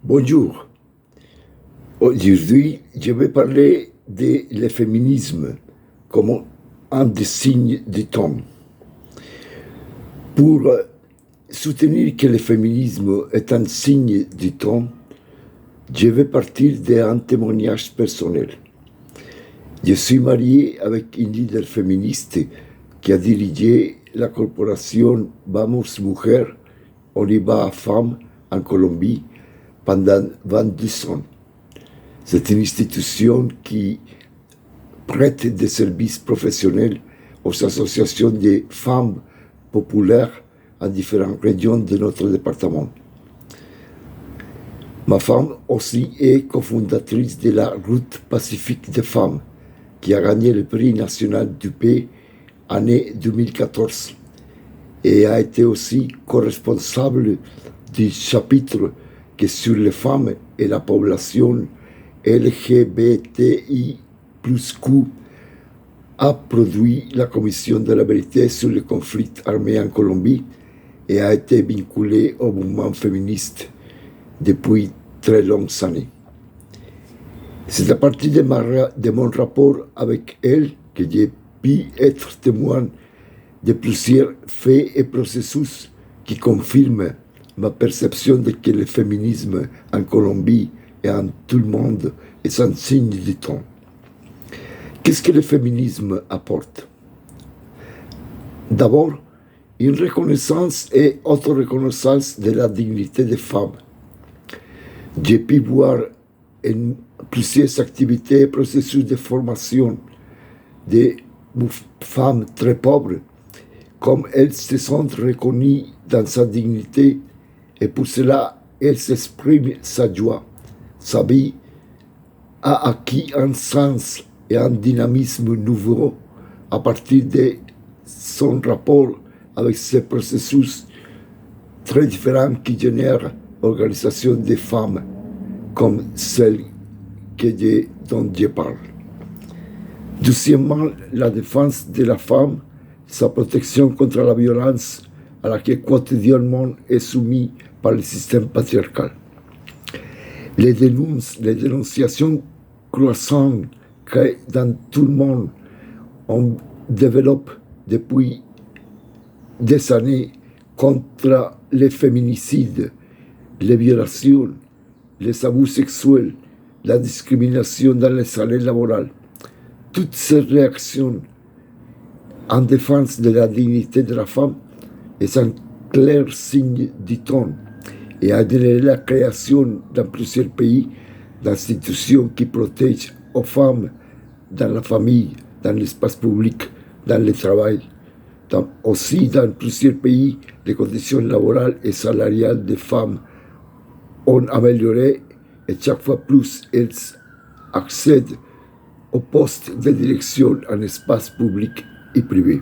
Bonjour. Aujourd'hui, je vais parler de le féminisme comme un des signes du temps. Pour soutenir que le féminisme est un signe du temps, je vais partir d'un témoignage personnel. Je suis marié avec une leader féministe qui a dirigé la corporation Vamos Mujer, on y va femmes en Colombie pendant 22 ans. C'est une institution qui prête des services professionnels aux associations de femmes populaires en différentes régions de notre département. Ma femme aussi est cofondatrice de la Route Pacifique des femmes, qui a gagné le prix national du paix année 2014 et a été aussi co-responsable du chapitre qui est sur les femmes et la population LGBTI+Q a produit la Commission de la vérité sur le conflit armé en Colombie et a été vinculé au mouvement féministe depuis très longues années. C'est à partir de mon rapport avec elle que j'ai pu être témoin de plusieurs faits et processus qui confirment ma perception de que le féminisme en Colombie et en tout le monde est un signe du temps. Qu'est-ce que le féminisme apporte? D'abord, une reconnaissance et auto-reconnaissance de la dignité des femmes. J'ai pu voir en plusieurs activités et processus de formation de femmes très pauvres, comme elles se sentent reconnues dans sa dignité et pour cela elles expriment sa joie. Sa vie a acquis un sens et un dynamisme nouveau à partir de son rapport avec ces processus très différents qui génèrent l'organisation des femmes comme celle dont je parle. Deuxièmement, la défense de la femme, sa protection contre la violence à laquelle quotidiennement est soumise par le système patriarcal. Les dénonciations croissantes que dans tout le monde on développe depuis des années contre les féminicides, les violations, les abus sexuels, la discrimination dans les salaires laboraux. Toutes ces réactions en défense de la dignité de la femme est un clair signe du temps et a généré la création dans plusieurs pays d'institutions qui protègent aux femmes dans la famille, dans l'espace public, dans le travail. Aussi dans plusieurs pays, les conditions laborales et salariales des femmes ont amélioré et chaque fois plus elles accèdent aux postes de direction en espace public et privé.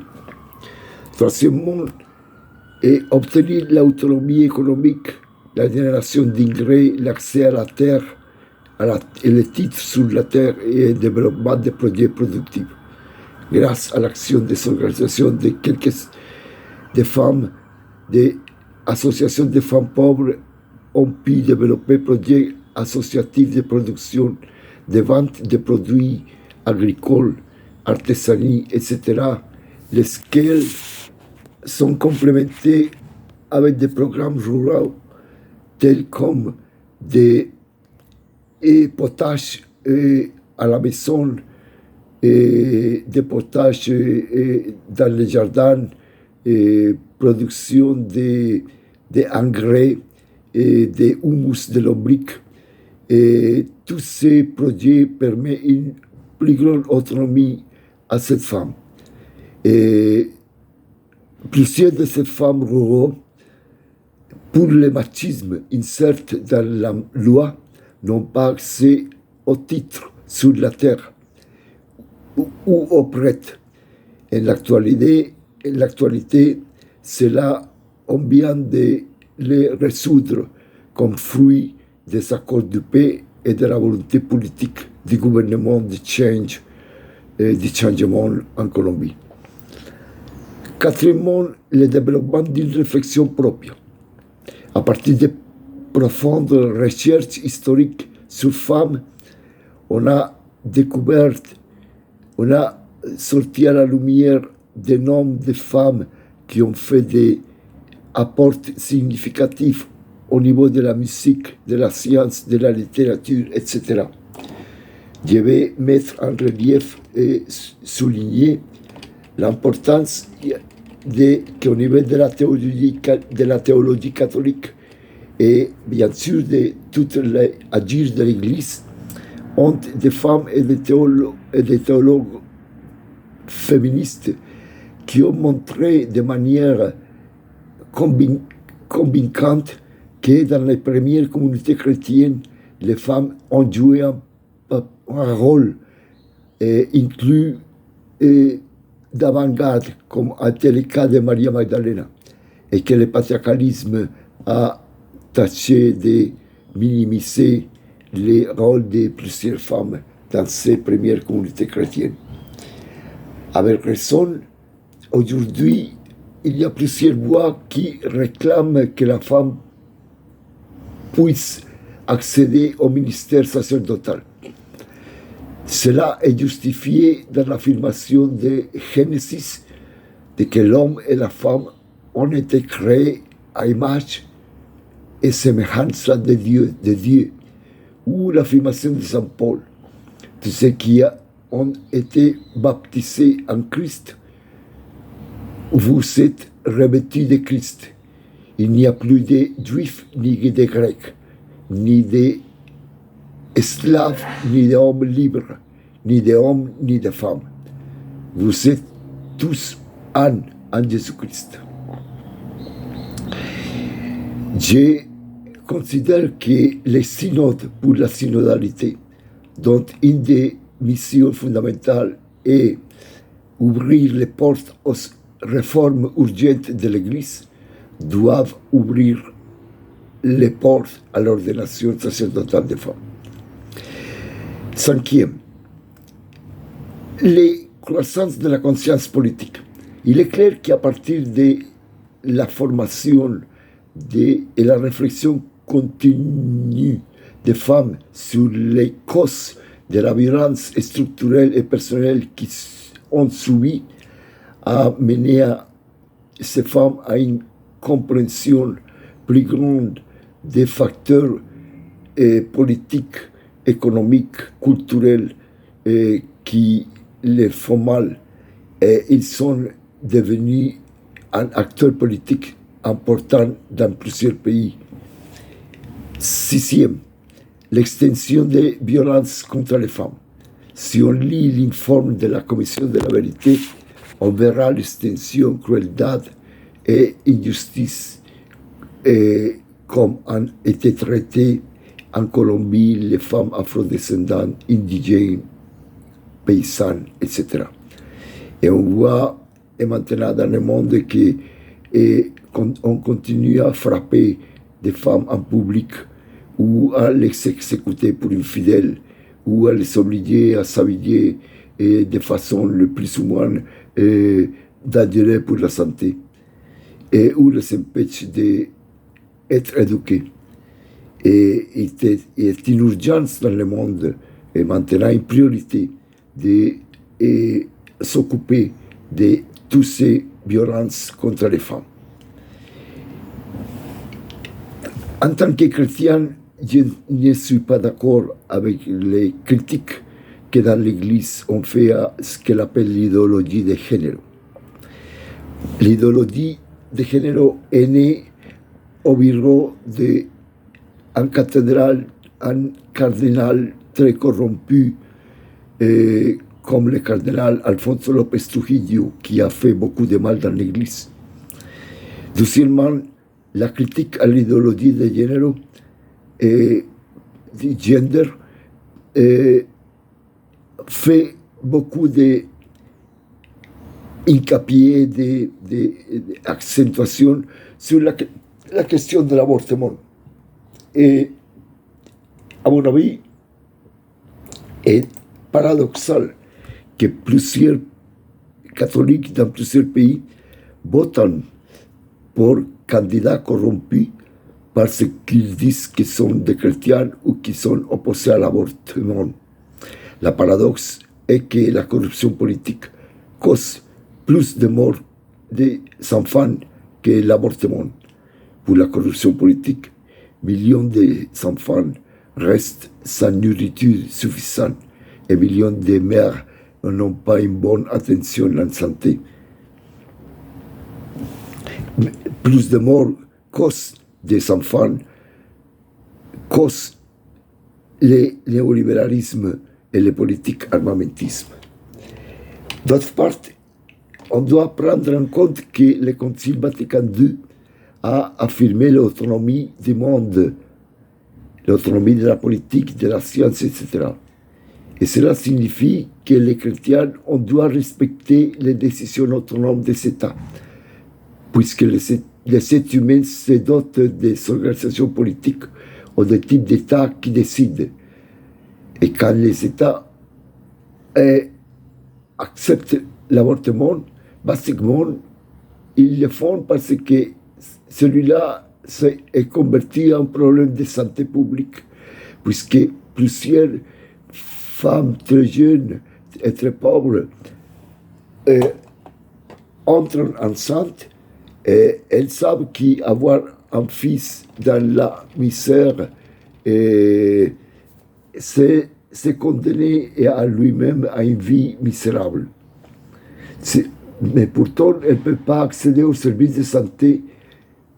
Troisièmement, et obtenir l'autonomie économique, la génération d'engrais, l'accès à la terre, et les titres sur la terre et le développement des projets productifs. Grâce à l'action des organisations de quelques des femmes, des associations de femmes pauvres ont pu développer projets associatifs de production, de vente de produits agricoles, artisanaux, etc., lesquels sont complémentés avec des programmes ruraux tels comme des potages à la maison, et des potages dans les jardins, production d'engrais et de humus de lombric. Et tous ces projets permettent une plus grande autonomie à cette femme. Et plusieurs de ces femmes rurales, pour le machisme inséré dans la loi, n'ont pas accès au titre sur la terre ou au prêt. En l'actualité, cela, on vient de les résoudre comme fruit des accords de paix et de la volonté politique du gouvernement de change et du changement en Colombie. Quatrièmement, le développement d'une réflexion propre. À partir des profonde recherche historique sur femmes, on a découvert, on a sorti à la lumière des noms de femmes qui ont fait des apports significatifs au niveau de la musique, de la science, de la littérature, etc. Je vais mettre en relief et souligner l'importance qu'au niveau de la théologie catholique et bien sûr de tout l'agir de l'Église, ont des femmes et des théologues féministes qui ont montré de manière convaincante que dans les premières communautés chrétiennes, les femmes ont joué un rôle inclus d'avant-garde, comme a été le cas de Maria Magdalena, et que le patriarcalisme a tâché de minimiser le rôle de plusieurs femmes dans ces premières communautés chrétiennes. Avec raison, aujourd'hui, il y a plusieurs voix qui réclament que la femme puisse accéder au ministère sacerdotal. Cela est justifié dans l'affirmation de Génesis de que l'homme et la femme ont été créés à image et semblance de Dieu, ou l'affirmation de Saint Paul, de ceux qui ont été baptisés en Christ. Vous êtes revêtus de Christ. Il n'y a plus de juifs ni de grecs, ni d'esclaves, ni d'hommes libres, ni d'hommes, ni de femmes. Vous êtes tous en Jésus-Christ. Je considère que les synodes pour la synodalité, dont une des missions fondamentales est ouvrir les portes aux réformes urgentes de l'Église, doivent ouvrir les portes à l'ordination sacerdotale des femmes. Cinquième, les croissances de la conscience politique. Il est clair qu'à partir de la formation et la réflexion continue des femmes sur les causes de la violence structurelle et personnelle qui ont subi, a mené ces femmes à une compréhension plus grande des facteurs politiques, économiques, culturels qui les font mal. Et ils sont devenus un acteur politique important dans plusieurs pays. Sixième, l'extension des violences contre les femmes. Si on lit l'informe de la Commission de la vérité, on verra l'extension, crueldade et injustice comme ont été traitées en Colombie les femmes afrodescendantes, indigènes, paysannes, etc. Et on voit maintenant dans le monde qu'on continue à frapper des femmes en public ou à les exécuter pour infidèles ou à les obliger à s'habiller de façon le plus ou moins dangereuse pour la santé et ou les empêche d'être éduqués. Et il est une urgence dans le monde et maintenant une priorité de s'occuper de toutes ces violences contre les femmes. En tant que chrétien, je ne suis pas d'accord avec les critiques que dans l'Église on fait à ce qu'elle appelle l'idéologie de género. L'idéologie de género est née au bureau d'un cardinal très corrompu comme le cardinal Alfonso López Trujillo, qui a fait beaucoup de mal dans l'Église. Deuxièmement, la critique à l'idéologie de género et du gender fait beaucoup d'incapié, d'accentuation sur la question de l'avortement. Et à mon avis, est paradoxal que plusieurs catholiques dans plusieurs pays votent pour candidats corrompus parce qu'ils disent qu'ils sont des chrétiens ou qu'ils sont opposés à l'avortement. La paradoxe est que la corruption politique cause plus de morts des enfants que l'avortement. Pour la corruption politique, millions d'enfants restent sans nourriture suffisante et millions de mères n'ont pas une bonne attention en santé. Plus de morts cause des enfants, cause le néolibéralisme et le politique armamentisme. D'autre part, on doit prendre en compte que le Concile Vatican II a affirmé l'autonomie du monde, l'autonomie de la politique, de la science, etc. Et cela signifie que les chrétiens, on doit respecter les décisions autonomes des États, puisque les êtres humains se dotent des organisations politiques ou des types d'États qui décident. Et quand les États acceptent l'avortement, basiquement, ils le font parce que celui-là est converti en problème de santé publique, puisque plusieurs femmes très jeunes et très pauvres entrent enceintes et elles savent qu'avoir un fils dans la misère, c'est condamné à lui-même à une vie misérable. Mais pourtant, elle ne peut pas accéder aux services de santé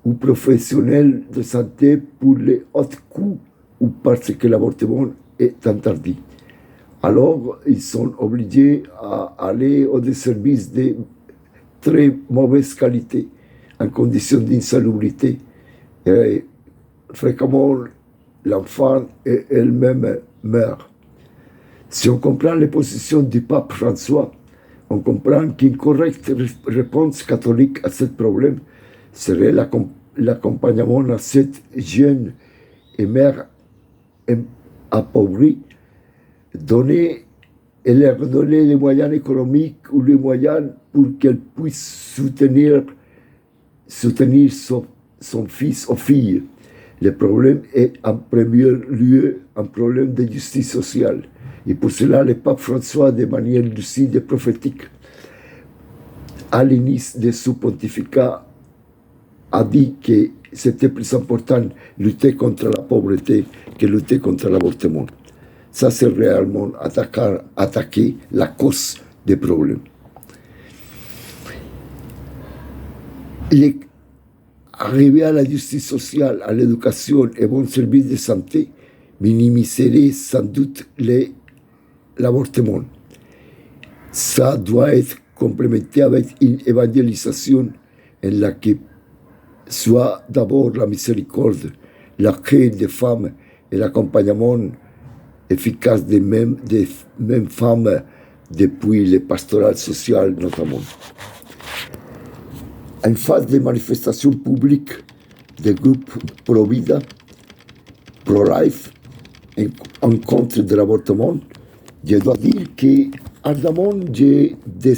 ou professionnels de santé pour les hauts coûts ou parce que l'avortement est interdit. Alors, ils sont obligés à aller aux services de très mauvaise qualité, en conditions d'insalubrité. Et fréquemment, l'enfant elle-même meurt. Si on comprend les positions du pape François, on comprend qu'une correcte réponse catholique à ce problème serait l'accompagnement à cette jeune et mère appauvrie, et leur donner les moyens économiques ou les moyens pour qu'elle puisse soutenir son fils ou fille. Le problème est en premier lieu un problème de justice sociale. Et pour cela, le pape François, de manière lucide et prophétique, à l'inice de son pontificat, a dit que c'était plus important lutter contre la pauvreté que lutter contre l'avortement. Ça, c'est réellement attaquer la cause des problèmes. Arriver à la justice sociale, à l'éducation et bon service de santé minimiserait sans doute l'avortement. Ça doit être complémenté avec une évangélisation en laquelle soit d'abord la miséricorde, l'accueil des femmes et l'accompagnement efficace des mêmes femmes depuis le pastoral social notamment. En face des manifestations publiques des groupes pro-vida, pro-life, en contre de l'avortement, je dois dire qu'en amont, j'ai des